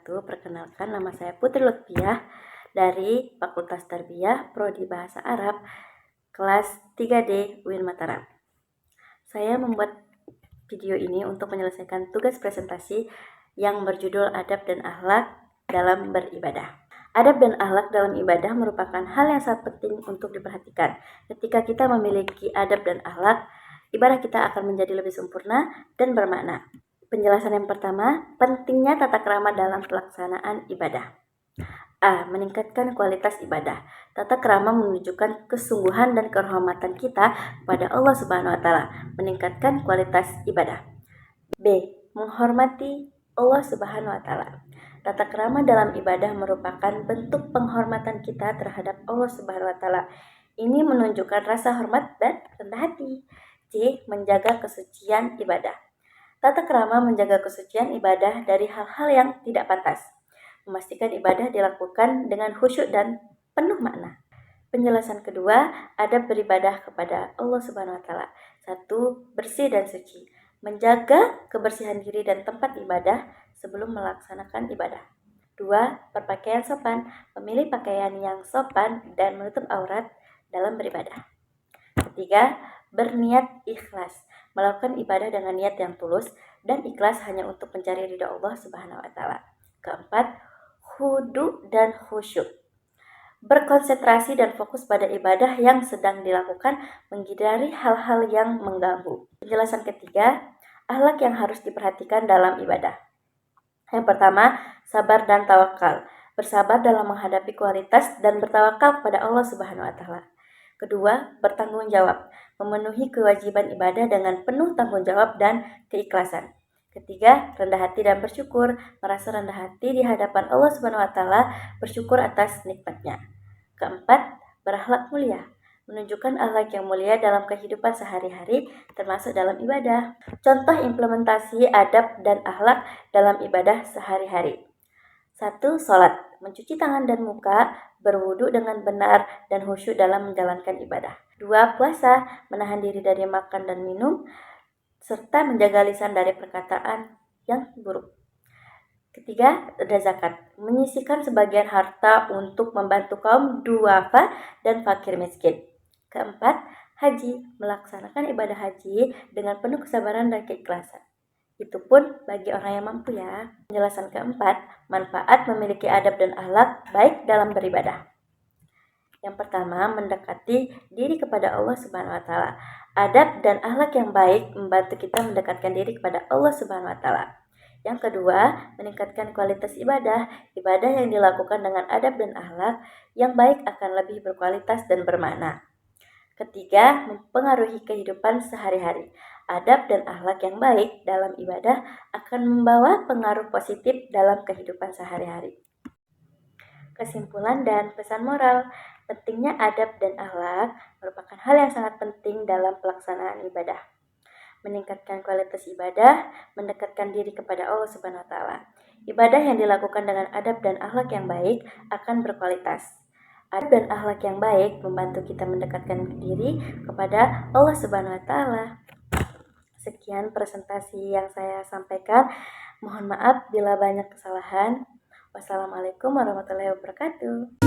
wabarakatuh. Perkenalkan, nama saya Putri Lutfiah dari Fakultas Tarbiyah Prodi Bahasa Arab kelas 3D UIN Mataram. Saya membuat video ini untuk menyelesaikan tugas presentasi yang berjudul Adab dan Akhlak dalam beribadah. Adab dan akhlak dalam ibadah merupakan hal yang sangat penting untuk diperhatikan. Ketika kita memiliki adab dan akhlak, ibadah kita akan menjadi lebih sempurna dan bermakna. Penjelasan yang pertama, pentingnya tata krama dalam pelaksanaan ibadah. A. Meningkatkan kualitas ibadah. Tata krama menunjukkan kesungguhan dan kehormatan kita kepada Allah Subhanahu wa taala, meningkatkan kualitas ibadah. B. Menghormati Allah Subhanahu wa taala. Tata krama dalam ibadah merupakan bentuk penghormatan kita terhadap Allah Subhanahu wa taala. Ini menunjukkan rasa hormat dan rendah hati. C. Menjaga kesucian ibadah. Tata krama menjaga kesucian ibadah dari hal-hal yang tidak pantas, memastikan ibadah dilakukan dengan khusyuk dan penuh makna. Penjelasan kedua, adab beribadah kepada Allah Subhanahu wa taala. 1. Bersih dan suci. Menjaga kebersihan diri dan tempat ibadah sebelum melaksanakan ibadah. 2. Berpakaian sopan. Memilih pakaian yang sopan dan menutup aurat dalam beribadah. 3. Berniat ikhlas. Melakukan ibadah dengan niat yang tulus dan ikhlas hanya untuk mencari ridha Allah Subhanahu wa taala. 4. Khudu dan khusyuk. Berkonsentrasi dan fokus pada ibadah yang sedang dilakukan, menghindari hal-hal yang mengganggu. Penjelasan ketiga, akhlak yang harus diperhatikan dalam ibadah. Yang pertama, sabar dan tawakal. Bersabar dalam menghadapi kualitas dan bertawakal kepada Allah Subhanahu wa taala. Kedua, bertanggung jawab, memenuhi kewajiban ibadah dengan penuh tanggung jawab dan keikhlasan. Ketiga, rendah hati dan bersyukur, merasa rendah hati di hadapan Allah Subhanahu wa taala, bersyukur atas nikmatnya. Keempat, berakhlak mulia, menunjukkan akhlak yang mulia dalam kehidupan sehari-hari termasuk dalam ibadah. Contoh implementasi adab dan akhlak dalam ibadah sehari-hari. 1. Salat, mencuci tangan dan muka, berwudu dengan benar dan khusyuk dalam menjalankan ibadah. 2. Puasa, menahan diri dari makan dan minum, serta menjaga lisan dari perkataan yang buruk. Ketiga, zakat, menyisihkan sebagian harta untuk membantu kaum duafa dan fakir miskin. Keempat, haji, melaksanakan ibadah haji dengan penuh kesabaran dan keikhlasan. Itu pun bagi orang yang mampu ya. Penjelasan keempat, manfaat memiliki adab dan akhlak baik dalam beribadah. Yang pertama, mendekati diri kepada Allah Subhanahu wa taala. Adab dan akhlak yang baik membantu kita mendekatkan diri kepada Allah Subhanahu wa taala. Yang kedua, meningkatkan kualitas ibadah. Ibadah yang dilakukan dengan adab dan akhlak yang baik akan lebih berkualitas dan bermakna. Ketiga, mempengaruhi kehidupan sehari-hari. Adab dan akhlak yang baik dalam ibadah akan membawa pengaruh positif dalam kehidupan sehari-hari. Kesimpulan dan pesan moral, pentingnya adab dan akhlak merupakan hal yang sangat penting dalam pelaksanaan ibadah. Meningkatkan kualitas ibadah, mendekatkan diri kepada Allah Subhanahu wa taala. Ibadah yang dilakukan dengan adab dan akhlak yang baik akan berkualitas. Adab dan akhlak yang baik membantu kita mendekatkan diri kepada Allah Subhanahu wa taala. Sekian presentasi yang saya sampaikan. Mohon maaf bila banyak kesalahan. Wassalamualaikum warahmatullahi wabarakatuh.